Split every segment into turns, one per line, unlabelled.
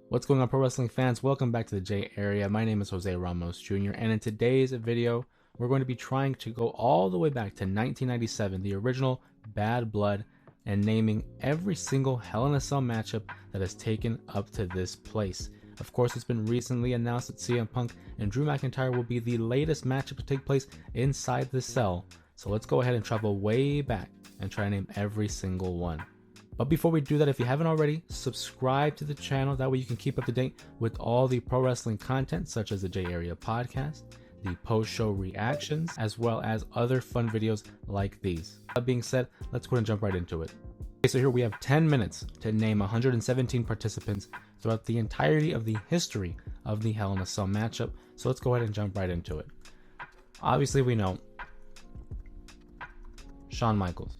What's going on, pro wrestling fans? Welcome back to the J Area. My name is Jose Ramos Jr. and in today's video we're going to be trying to go all the way back to 1997, the original Bad Blood, and naming every single Hell in a Cell matchup that has taken up to this place. Of course, it's been recently announced that CM Punk and Drew McIntyre will be the latest matchup to take place inside the cell. So let's go ahead and travel way back and try to name every single one. But before we do that, if you haven't already, subscribe to the channel. That way you can keep up to date with all the pro wrestling content, such as the J Area podcast, the post-show reactions, as well as other fun videos like these. That being said, let's go ahead and jump right into it. Okay, so here we have 10 minutes to name 117 participants throughout the entirety of the history of the Hell in a Cell matchup. So let's go ahead and jump right into it. Obviously, we know Shawn Michaels.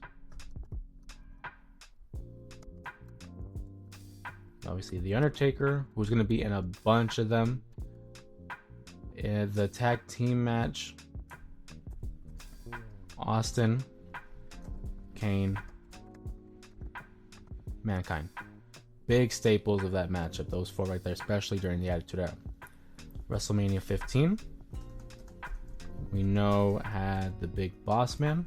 Obviously, The Undertaker, who's going to be in a bunch of them. The tag team match, Austin, Kane, Mankind. Big staples of that matchup, those four right there, especially during the Attitude Era. WrestleMania 15, we know, had the Big Boss Man.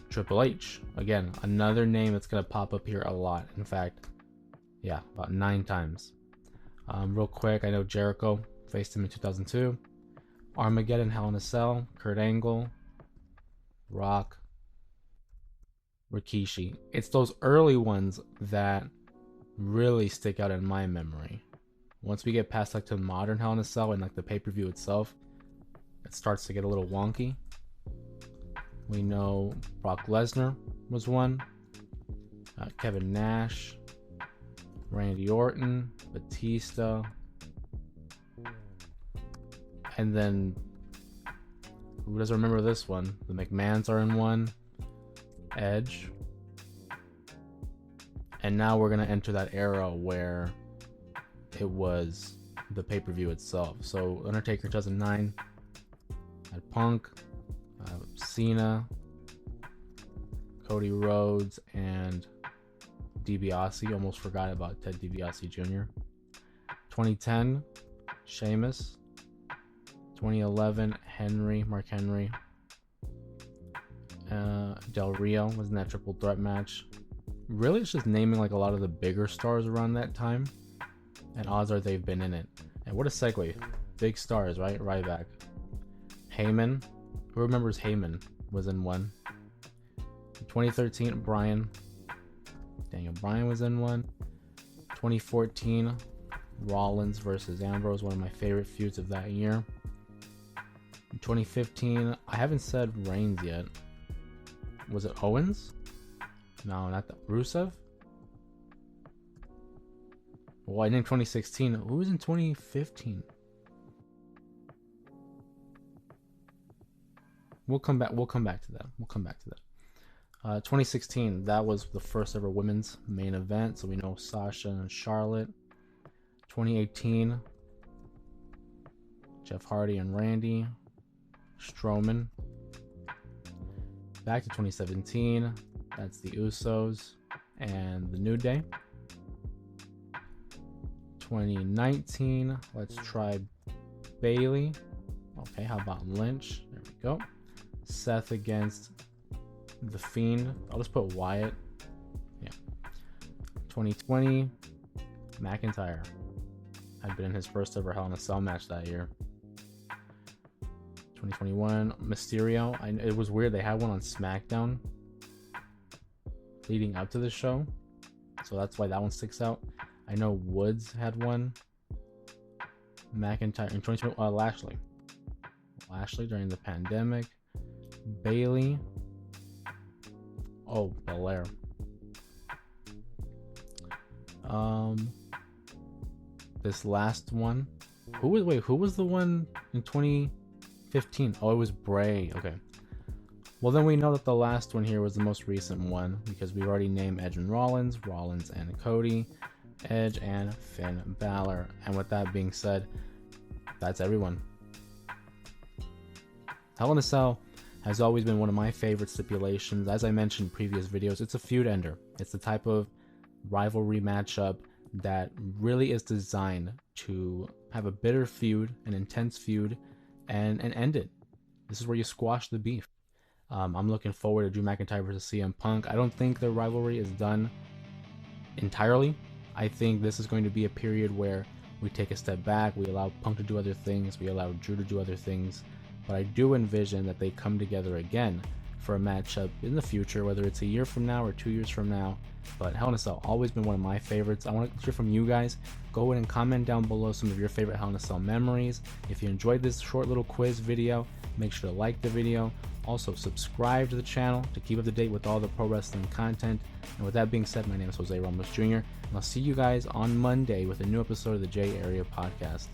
Triple H, again, another name that's going to pop up here a lot. In fact, yeah, about 9 times. Real quick, I know Jericho faced him in 2002. Armageddon, Hell in a Cell, Kurt Angle, Rock, Rikishi. It's those early ones that really stick out in my memory. Once we get past like to modern Hell in a Cell and like the pay-per-view itself, it starts to get a little wonky. We know Brock Lesnar was one, Kevin Nash, Randy Orton, Batista, and then who doesn't remember this one? The McMahons are in one, Edge, and now we're gonna enter that era where it was the pay-per-view itself. So Undertaker 2009 had Punk, Cena, Cody Rhodes, and DiBiase. Almost forgot about Ted DiBiase Jr. 2010, Sheamus. 2011, Mark Henry. Del Rio was in that triple threat match. Really, it's just naming like a lot of the bigger stars around that time, and odds are they've been in it. And what a segue. Big stars, right? Ryback. Heyman. Who remembers Heyman was in one? 2013, Daniel Bryan was in one. 2014, Rollins versus Ambrose, one of my favorite feuds of that year. 2015, I haven't said Reigns yet. Was it Owens? No, not the Rusev. Well, I named 2016. Who was in 2015? We'll come back to that. 2016, that was the first ever women's main event, so we know Sasha and Charlotte. 2018, Jeff Hardy and Randy. Strowman. Back to 2017, that's the Usos and the New Day. 2019, let's try Bailey. Okay, how about Lynch? There we go. Seth against The Fiend. I'll just put Wyatt. Yeah. 2020, McIntyre had been in his first ever Hell in a Cell match that year. 2021, Mysterio. It was weird. They had one on SmackDown leading up to the show, so that's why that one sticks out. I know Woods had one. McIntyre in 2020. Lashley during the pandemic. Bailey. Oh, Belair. This last one. Who was the one in 2015? Oh, it was Bray. Okay. Well, then we know that the last one here was the most recent one because we already named Edge and Rollins and Cody, Edge and Finn Balor. And with that being said, that's everyone. Hell in a Cell has always been one of my favorite stipulations. As I mentioned in previous videos, it's a feud ender. It's the type of rivalry matchup that really is designed to have a bitter feud, an intense feud, and end it. This is where you squash the beef. I'm looking forward to Drew McIntyre versus CM Punk. I don't think the rivalry is done entirely. I think this is going to be a period where we take a step back, we allow Punk to do other things, we allow Drew to do other things, but I do envision that they come together again for a matchup in the future, whether it's a year from now or 2 years from now. But Hell in a Cell always been one of my favorites. I want to hear from you guys. Go ahead and comment down below some of your favorite Hell in a Cell memories. If you enjoyed this short little quiz video, make sure to like the video. Also subscribe to the channel to keep up to date with all the pro wrestling content. And with that being said, my name is Jose Ramos Jr. and I'll see you guys on Monday with a new episode of the J Area Podcast.